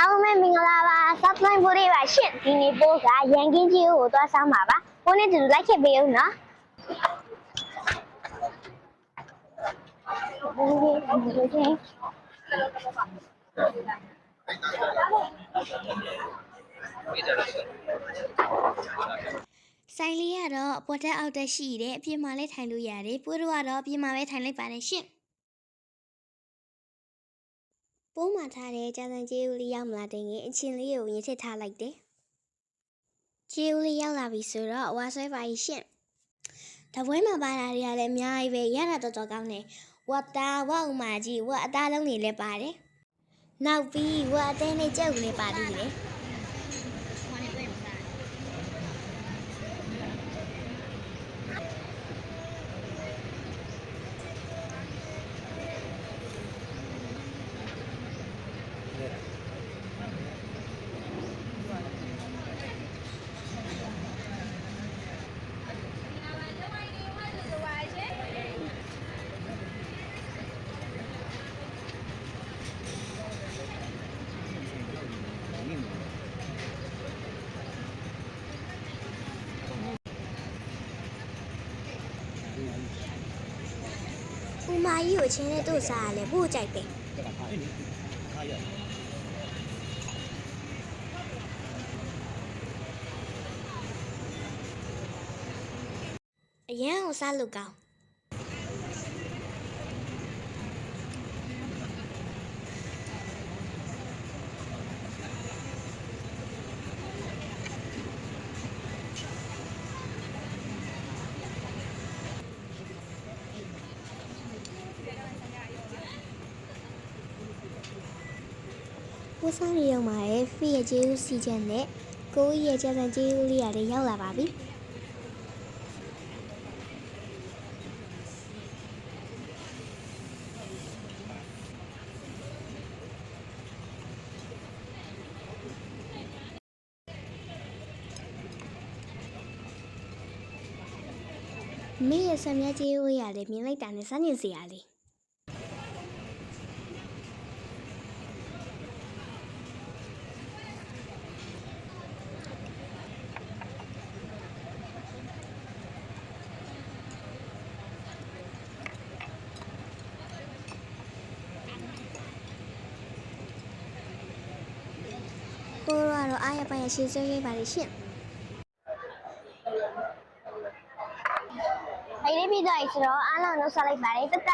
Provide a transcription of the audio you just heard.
အားလုံးပဲမင်္ဂလာပါဆော့ဖ်လိုင်းဖိုးလေးပါရှင့်ဒီနေ့ပိုးကရန်ကင်းကြီးကိုသွားဆောင်ပါပါပိုးနဲ့တူလိုက်ခဲ့ပေးဦးနော်ဆိုင်လေးကတော့အပေါ်တက်အောက်တက်ရှိတယ်အပြင်မှာလည်းထိုင်လို့ရတယ်ပိုးတို့ကတော့အပြင်မှာပဲထိုင်လိုက်ပါတယ်ရှင့်ပိုးမှထားတဲ့ကြာစံကျေးဦးလေးရောက်မလာတဲ့ငယ်အချင်းလေးကိုရင်ထစ်ထားလိုက်တယ်ကျေးဦးလေးရောက်လာပြီဆိုတော့ဝါဆွဲပါကြီးရှင့်တပွဲမှာပါတာတွေကလည်းအများကြီးပဲရတာတော်တော်ကောင်းတယ်ဝတ်တာဝတ်ဥမာကြီးဝတ်အသားလုံးတွေလည်းပါတယ်နောက်ပြီးဝတ်အသေးနဲ့ကြက်ဦးလေးပါသေးတယ်ဥမာကြီးကိုချင်းနဲ့တို့စားရလဲပို့ကြိုက်တယ်အရန်ကိုစားလို့ကောင်းဝတ်စားရရောက်မှာရဲ့ဖီရဲ့ကျေးဦးစီချက်နဲ့ကိုကြီးရဲ့ကြာစံကျေးဦးလေးရတယ်ရောက်လာပါပြီမေရဲ့ဆံမြကျေးဦးရတယ်မြင်လိုက်တာနဲ့စမ်းကျင်စရာလေးကိုရောတော့အားရပါရရှင်းဆွဲခဲ့ပါလိမ့်ရှင့်အဲ့ဒီပြီးတော့ဆိုတော့အားလုံးလို့ဆက်လိုက်ပါလေတတ